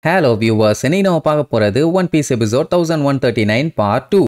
Hello viewers, இன்னைக்கு நம்ம பார்க்க போறது One Piece episode 1139 part 2.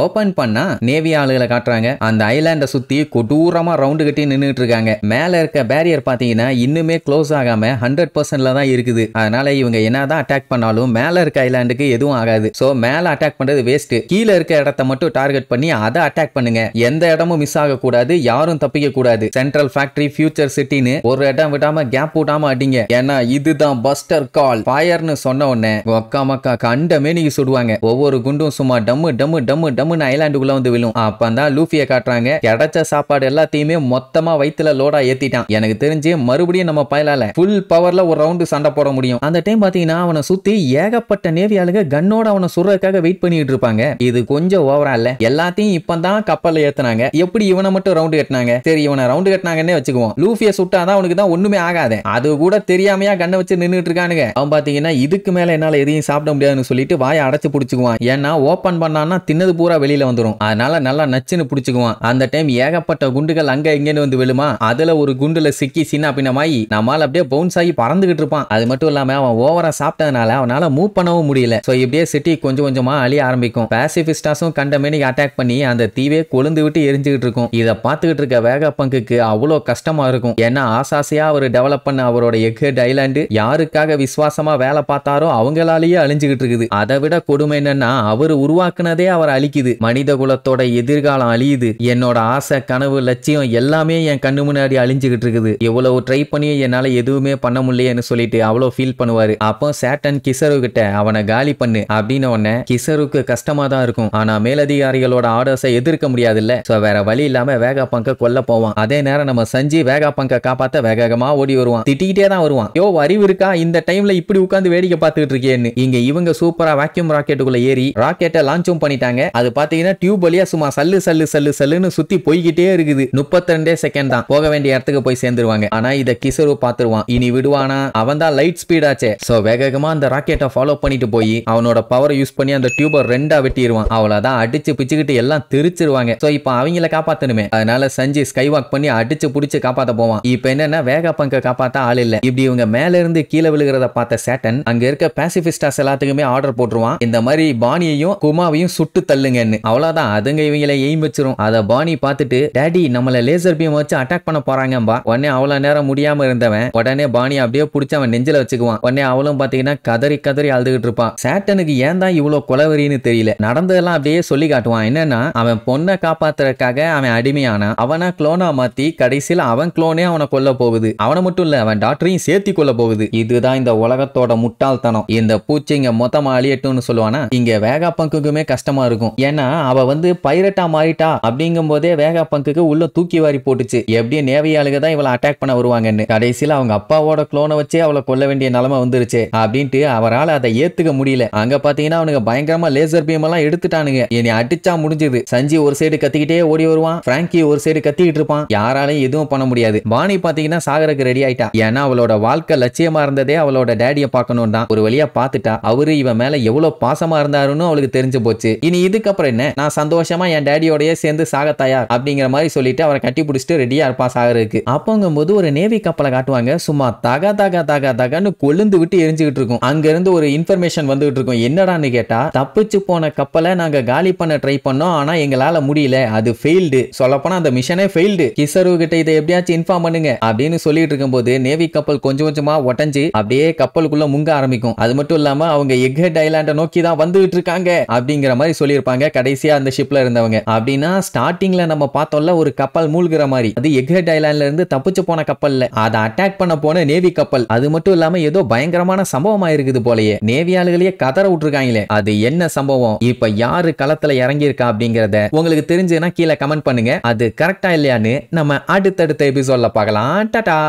Open பண்ணா நேவி ஆளுகளை காட்டுறாங்க. அந்த ஐலாண்ட சுத்தி கொடூரமா ரவுண்டு கட்டி நின்னுட்டு இருக்காங்க. மேல இருக்க பேரியர் பாத்தீங்கன்னா இன்னுமே க்ளோஸ் ஆகாம 100%ல தான் இருக்குது. அதனால இவங்க என்னதான் அட்டாக் பண்ணாலும் மேல இருக்க ஐலாண்டுக்கு எதுவும் ஆகாது. சோ மேல அட்டாக் பண்றது வேஸ்ட். கீழே இருக்க இடத்த மட்டும் டார்கெட் பண்ணி அதை அட்டாக் பண்ணுங்க. எந்த இடமும் மிஸ் ஆக கூடாது, யாரும் தப்பிக்க கூடாது. சென்ட்ரல் ஃபேக்டரி, ஃபியூச்சர் சிட்டின்னு ஒரு இடம் விடாம கேப் விடாம அடிங்க. ஏன்னா இதுதான் பஸ்டர் கால். ஃபயர்னு சொன்ன உடனே ஒக்கா மக்கா கண்டமே நீங்க சுடுவாங்க. ஒவ்வொரு குண்டும் சும்மா டம்மு டம்மு டம்மு டம்மு ஐலாண்டுக்குள்ள வந்து விழும். அப்பதான் லூஃபியை காட்டுறாங்க. கிடைச்ச சாப்பாடு எல்லாத்தையுமே மொத்தமா வயித்துல லோடா ஏத்திட்டான். எனக்கு தெரிஞ்சு மறுபடியும் நம்ம பயலால ஃபுல் பவர்ல ஒரு ரவுண்டு சண்டை போட முடியும். அந்த டைம் பாத்தீங்கன்னா அவனை சுத்தி ஏகப்பட்ட நேவி ஆளுங்க கன்னோட அவனை சுடுறதுக்காக வெயிட் பண்ணிட்டு இருப்பாங்க. இது கொஞ்சம் ஓவரா இல்ல. எல்லாத்தையும் இப்பதான் கப்பல்ல ஏத்துனாங்க. எப்படி இவனை மட்டும் ரவுண்டு கட்டினாங்க? சரி, இவனை ரவுண்டு கட்டினாங்கன்னே வச்சுக்குவோம். லூஃபியை சுட்டாதான் அவனுக்கு தான் ஒண்ணுமே ஆகாது. அது கூட தெரியாமையா கண்ணை வச்சு நின்னுட்டு இருக்கானுங்க. அவன் பாத்தீங்கன்னா இதுக்கு மேல என்னால எதையும் சாப்பிட முடியாதுன்னு சொல்லிட்டு வாயை அடைச்சு புடிச்சுக்குவான். ஏன்னா ஓபன் பண்ணான்னா தின்னது பூரா வெளியில வந்துரும். அதனால நல்லா நச்சுன்னு புடிச்சுக்குவான். அந்த டைம் ஏகப்பட்ட குண்டுகள் அங்க இங்கன்னு வந்து விழுமா. அதுல ஒரு குண்டுல சிக்கி சின்ன பின்னமாயி நம்மால அப்படியே பவுன்ஸ் ஆகி பறந்துகிட்டு இருப்பான். அது மட்டும் இல்லாம அவன் ஓவரா சாப்பிட்டதுனால அவனால மூவ் பண்ணவும் முடியல. சோ இப்படியே சிட்டி கொஞ்சம் கொஞ்சமா அழிய ஆரம்பிக்கும். பாசிபிஸ்டாஸும் கண்டமேனிக்கு அட்டாக் பண்ணி அந்த தீவே கொழுந்து விட்டு எரிஞ்சுக்கிட்டு இருக்கும். இதை பார்த்துக்கிட்டு இருக்க வேகப்பங்குக்கு அவ்வளோ கஷ்டமா இருக்கும். ஏன்னா ஆசாசியா அவர் டெவலப் பண்ண அவரோட எக்ஹெட் ஐலாண்டு யாருக்காக விசுவாசமா வேலை பார்த்தாரோ அவங்களாலேயே அழிஞ்சுகிட்டு இருக்குது. அதை விட கொடுமை என்னன்னா அவர் உருவாக்குனதே அவர் அழிக்குது. மனித குலத்தோட எதிர்காலம் அழியுது. என்னோட ஆசை, கனவு, லட்சியம் எல்லாமே என் கண்ணு முன்னாடி அழிஞ்சுகிட்டு இருக்குது. எவ்வளவு ட்ரை பண்ணி என்னால எதுவுமே பண்ண முடியலன்னு சொல்லிட்டு அவ்வளவு ஃபீல் பண்ணுவாரு. அப்போ சேட்டன் கிசரு கிட்ட அவனை காலி பண்ணு அப்படின்னு உடனே கிசருக்கு கஷ்டமா தான் இருக்கும். ஆனா மேலதிகாரிகளோட ஆர்டர்ஸை எதிர்க்க முடியாது இல்ல. சோ வேற வழி இல்லாம வேகாபங்க கொல்ல போவான். அதே நேரம் நம்ம சஞ்சி வேகாபங்க காப்பாத்த வேகமா ஓடி வருவான். திட்டிகிட்டே தான் வருவான். யோ அறிவு இருக்கா, இந்த டைம்ல இப்படி உட்கார்ந்து வேடிக்கை பார்த்துட்டு இருக்கேன்னு. இங்க இவங்க சூப்பரா வேக்யூம் ராக்கெட்டுக்குள்ள ஏறி ராக்கெட்டை லான்ச்சும் பண்ணிட்டாங்க. அது பாத்தீங்கன்னா டியூப் வழியா சும்மா சல்லு சல்லு சல்லு சல்லுன்னு சுத்தி போய்கிட்டே இருக்குது. 32 செகண்ட் தான் போக வேண்டிய இடத்துக்கு போய் சேர்ந்துருவாங்க. ஆனா இத கிசரு பாத்துருவான். இனி விடுவானா? அவன் தான் லைட் ஸ்பீட் ஆச்சே. சோ வேகமா அந்த ராக்கெட்டை ஃபாலோ பண்ணிட்டு போய் அவனோட பவரை யூஸ் பண்ணி அந்த டியூபை ரெண்டா வெட்டிடுவான். அவ்வளவுதான், அடிச்சு பிச்சுக்கிட்டு எல்லாம் தெரிச்சிருவாங்க. சோ இப்போ அவங்கள காப்பாத்தணுமே. அதனால சஞ்சி ஸ்கை வாக் பண்ணி அடிச்சு புடிச்சு காப்பாத்த போவான். இப்போ என்னன்னா வேகாபங்க காப்பாத்த ஆள் இல்ல. இப்படி இவங்க மேல இருந்து கீழே விழுகிறத பார்த்த சேட்டன் அங்க இருக்க பாசிபிஸ்டாஸ் எல்லாத்துக்குமே ஆர்டர் போட்டுருவான். இந்த மாதிரி பானியையும் குமாவையும் சுட்டு தள்ளுங்கன்னு. அவ்வளவுதான், அதுங்க இவங்களை எய்ம் வச்சிரும். அத பானி பார்த்துட்டு டாடி நம்மள லேசர் பீம் வச்சு அட்டாக் பண்ண போறாங்கம்பா. உடனே அவ்வளவு நேரம் முடியாம இருந்தவன் உடனே பானி அப்படியே பிடிச்ச அவன் நெஞ்சில வச்சுக்குவான். உடனே அவளும் பாத்தீங்கன்னா கதறி கதறி அழுதுகிட்டு இருப்பான். சேட்டனுக்கு ஏன் தான் இவ்வளவு கொலவரின்னு தெரியல. நடந்ததெல்லாம் அப்படியே சொல்லி காட்டுவான். என்னன்னா அவன் பொண்ணை காப்பாத்துறதுக்காக அவன் அடிமையானா, அவனை குளோனா மாத்தி கடைசியில அவன் குளோனே அவனை கொல்ல போகுது. அவனை மட்டும் இல்ல அவன் டாக்டரையும் சேர்த்தி கொல்ல போகுது. இதுதான் இந்த உலகத்தோட முட்டாள்தனம். இந்த பூச்சிங்க மொத்தமா அழியட்டும்னு சொல்லுவானா. இங்க வேகாபங்குக்குமே கஷ்டமா இருக்கும். ஏன்னா அவ வந்து பைரட்டா மாறிட்டா அப்படிங்கும் போதே வேகாபங்குக்கு உள்ள தூக்கி வாரி போட்டுச்சு. எப்படி நேவியாளுக தான் இவளை அட்டாக் பண்ண வருவாங்கன்னு. கடைசியில அவங்க அப்பாவோட குளோனை வச்சே அவளை கொல்ல வேண்டிய நிலைமை வந்துருச்சு அப்படின்ட்டு அவரால் அதை ஏத்துக்க முடியல. அங்க பாத்தீங்கன்னா அவனுக்கு பயங்கரமா லேசர் பீம் எல்லாம் எடுத்துட்டானுங்க. இனி அடிச்சா முடிஞ்சது. சஞ்சி ஒரு சைடு கத்திக்கிட்டே ஓடி வருவான். பிராங்கி ஒரு சைடு கத்திக்கிட்டு இருப்பான். யாராலையும் எதுவும் பண்ண முடியாது. பானி பாத்தீங்கன்னா சாகருக்கு ரெடி ஆயிட்டா. ஏன்னா அவளோட வாழ்க்கை லட்சியமா இருந்ததே அவளோட டேடியை பார்க்கணும் தான். ஒரு வழியா பாத்துட்டா. அவரு இவன் மேல எவ்வளவு பாசமா இருந்தாருன்னு அவளுக்கு தெரிஞ்சு போச்சு. இனி இதுக்கப்புறம் என்ன, நான் சந்தோஷமா என் டேடியோடய சேர்ந்து சாக தயார் அப்படிங்கிற மாதிரி சொல்லிட்டு அவரை கட்டி பிடிச்சிட்டு ரெடியா இருப்பா சாகருக்கு. அப்போங்கும்போது ஒரு நேவி கப்பலை காட்டுவாங்க. சும்மா தக தக தக தகன்னு கொழுந்து விட்டு எரிஞ்சுக்கிட்டு இருக்கும். அங்க இருந்து ஒரு இன்ஃபர்மேஷன் வந்துகிட்டு இருக்கும். என்னடான்னு கேட்டா, தப்பிச்சு போன கப்பலை நாங்க காலி பண்ண ட்ரை பண்ணோம். ஆனா எங்களால முடியல, அது ஃபெயில்டு. சொல்லப்போனா அந்த மிஷனே ஃபெயில்டு. கிசரு கிட்ட இதை எப்படியாச்சும் இன்ஃபார்ம் பண்ணுங்க அப்படின்னு சொல்லிட்டு இருக்கும்போது நேவி கப்பல் கொஞ்சம் கொஞ்சமா ஒட்டஞ்சு அப்படியே கப்பலுக்குள்ள முங்க ஆரம்பிக்கும். அது மட்டும் இல்லாம அவங்க எக்ஹெட் ஐலாண்டை நோக்கி தான் வந்துகிட்டு இருக்காங்க அப்படிங்கிற மாதிரி சொல்லியிருப்பாங்க கடைசியா அந்த ஷிப்ல இருந்தவங்க. அப்படின்னா ஸ்டார்டிங்ல நம்ம பார்த்தோம்ல ஒரு கப்பல் மூழ்கிற மாதிரி, அது எக்ஹெட் ஐலாண்ட்ல இருந்து தப்பிச்சு போன கப்பல்ல அதை அட்டாக் பண்ண போன நேவி கப்பல். அது மட்டும் இல்லாம ஏதோ பயங்கரமான சம்பவமா இருக்குது போலயே. நேவி ஆளுகளையே கதற விட்டுருக்காங்களே, அது என்ன சம்பவம்? இப்ப யாரு களத்துல இறங்கி இருக்கா அப்படிங்கறத உங்களுக்கு தெரிஞ்சுன்னா கீழே கமெண்ட் பண்ணுங்க. அது கரெக்டா இல்லையான்னு நம்ம அடுத்தடுத்த எபிசோட்ல பார்க்கலாம். டாடா.